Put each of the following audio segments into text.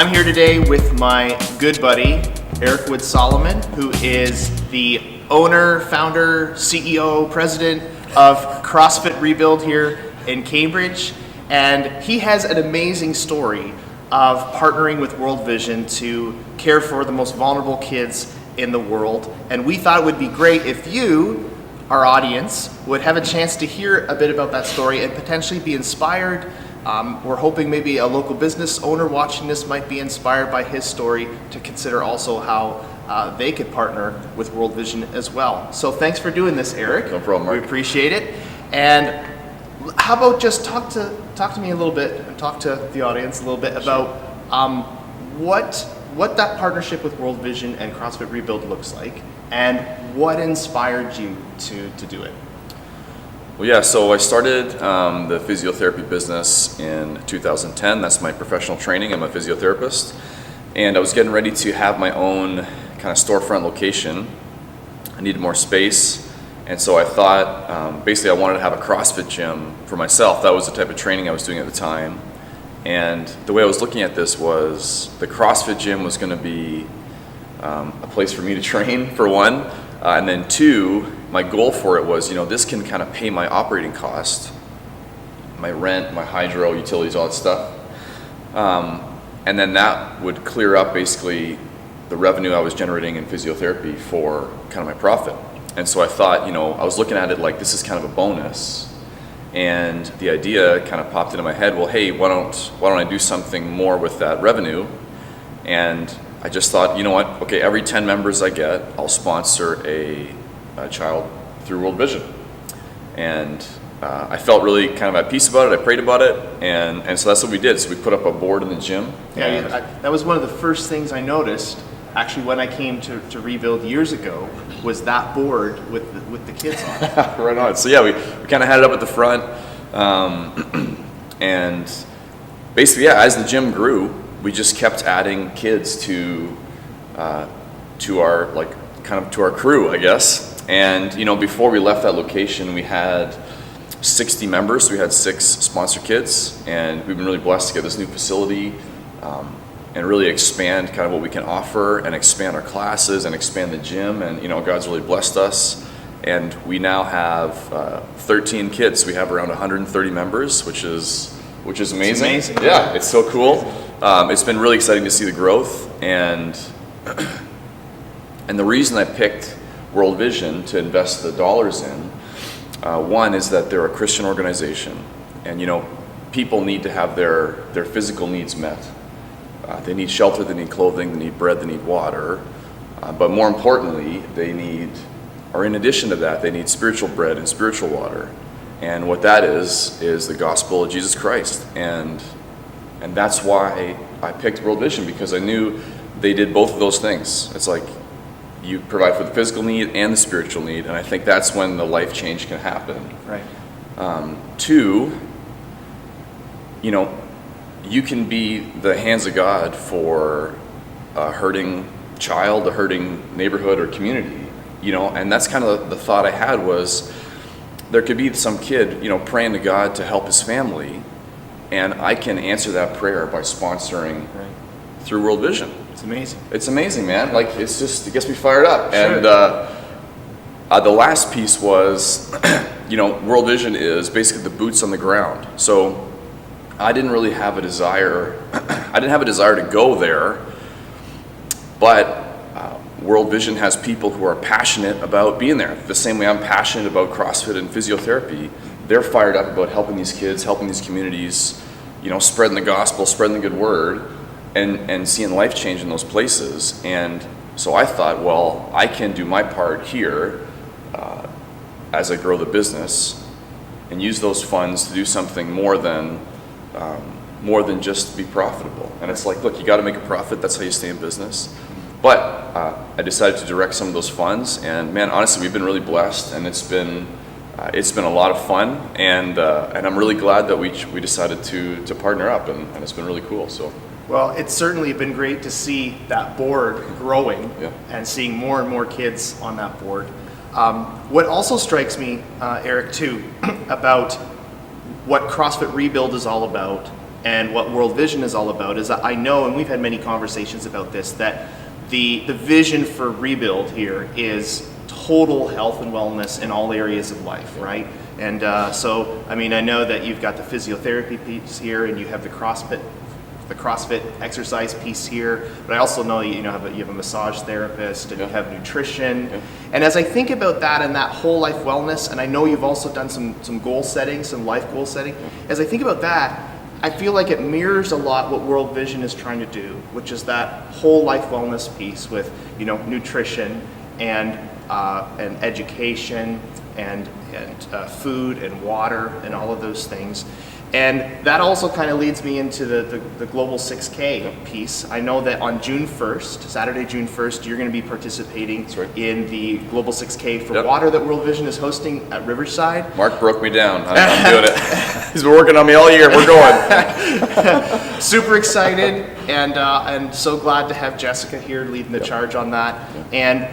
I'm here today with my good buddy, Eric Wood Solomon, who is the owner, founder, CEO, president of Crossfit Rebuild here in Cambridge. And he has an amazing story of partnering with World Vision to care for the most vulnerable kids in the world. And we thought it would be great if you, our audience, would have a chance to hear a bit about that story and potentially be inspired. We're hoping maybe a local business owner watching this might be inspired by his story to consider also how they could partner with World Vision as well. So thanks for doing this, Eric. No problem, Mark. We appreciate it. And how about just talk to me a little bit and talk to the audience a little bit about what that partnership with World Vision and CrossFit Rebuild looks like, and what inspired you to do it? Well, yeah, so I started the physiotherapy business in 2010. That's my professional training. I'm a physiotherapist. And I was getting ready to have my own kind of storefront location. I needed more space. And so I thought, basically I wanted to have a CrossFit gym for myself. That was the type of training I was doing at the time. And the way I was looking at this was the CrossFit gym was going to be a place for me to train, for one. And then two, my goal for it was, this can kind of pay my operating cost, my rent, my hydro, utilities, all that stuff. And then that would clear up basically the revenue I was generating in physiotherapy for kind of my profit. And so I thought, I was looking at it like this is kind of a bonus. And the idea kind of popped into my head, well, hey, why don't I do something more with that revenue? And I just thought, you know what, okay, every 10 members I get, I'll sponsor a child through World Vision. And I felt really kind of at peace about it. I prayed about it, and so that's what we did. So we put up a board in the gym. Yeah, that was one of the first things I noticed, actually, when I came to Rebuild years ago, was that board with the kids on it. Right on. So yeah, we kind of had it up at the front, and basically, yeah, as the gym grew, we just kept adding kids to our to our crew, I guess. And before we left that location, we had 60 members. We had 6 sponsor kids, and we've been really blessed to get this new facility and really expand kind of what we can offer, and expand our classes, and expand the gym. And God's really blessed us, and we now have 13 kids. We have around 130 members, which is amazing. It's amazing. Yeah, it's so cool. It's been really exciting to see the growth, and the reason I picked World Vision to invest the dollars in, one is that they're a Christian organization, and people need to have their physical needs met. They need shelter, they need clothing, they need bread, they need water, but more importantly, in addition to that, they need spiritual bread and spiritual water. And what that is the gospel of Jesus Christ. And that's why I picked World Vision, because I knew they did both of those things. It's like you provide for the physical need and the spiritual need, and I think that's when the life change can happen. Right. Two, you can be the hands of God for a hurting child, a hurting neighborhood or community, and that's kind of the thought I had was there could be some kid, praying to God to help his family, and I can answer that prayer by sponsoring through World Vision. It's amazing. It's amazing, man. Like, it gets me fired up. Sure. And the last piece was, World Vision is basically the boots on the ground. So I didn't really have a desire. I didn't have a desire to go there, but World Vision has people who are passionate about being there. The same way I'm passionate about CrossFit and physiotherapy. They're fired up about helping these kids, helping these communities, spreading the gospel, spreading the good word, and seeing life change in those places. And so I thought, well, I can do my part here as I grow the business, and use those funds to do something more than just be profitable. And it's like, look, you got to make a profit. That's how you stay in business. But I decided to direct some of those funds, and man, honestly, we've been really blessed, and it's been a lot of fun, and I'm really glad that we decided to partner up, and it's been really cool. So. Well, it's certainly been great to see that board growing, and seeing more and more kids on that board. What also strikes me, Eric, too, about what CrossFit Rebuild is all about And what World Vision is all about is that I know, and we've had many conversations about this, that the vision for Rebuild here is total health and wellness in all areas of life, right? And so, I mean, I know that you've got the physiotherapy piece here, and you have the CrossFit exercise piece here, but I also know you have a massage therapist, and you have nutrition. And as I think about that and that whole life wellness, and I know you've also done some goal setting, some life goal setting, as I think about that, I feel like it mirrors a lot what World Vision is trying to do, which is that whole life wellness piece with nutrition and education and food and water and all of those things. And that also kind of leads me into the Global 6K piece. I know that on June 1st, Saturday, June 1st, you're going to be participating in the Global 6K for water that World Vision is hosting at Riverside. Mark broke me down. I'm doing it. He's been working on me all year. We're going. Super excited and so glad to have Jessica here leading the charge on that. And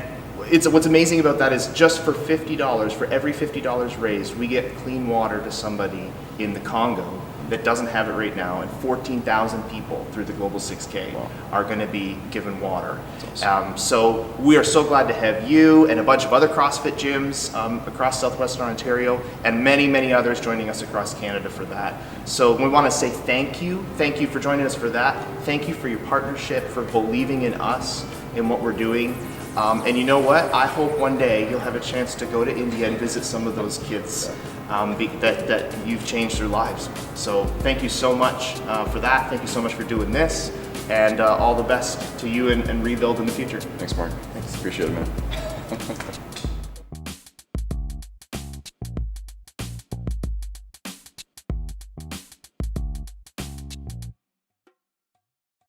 what's amazing about that is just for $50, for every $50 raised, we get clean water to somebody in the Congo that doesn't have it right now, and 14,000 people through the Global 6K are going to be given water. Awesome. So we are so glad to have you and a bunch of other CrossFit gyms across southwestern Ontario, and many, many others joining us across Canada for that. So we want to say thank you. Thank you for joining us for that. Thank you for your partnership, for believing in us, in what we're doing. And you know what? I hope one day you'll have a chance to go to India and visit some of those kids that you've changed their lives. So thank you so much for that. Thank you so much for doing this. And all the best to you and Rebuild in the future. Thanks, Mark. Thanks. Appreciate it, man.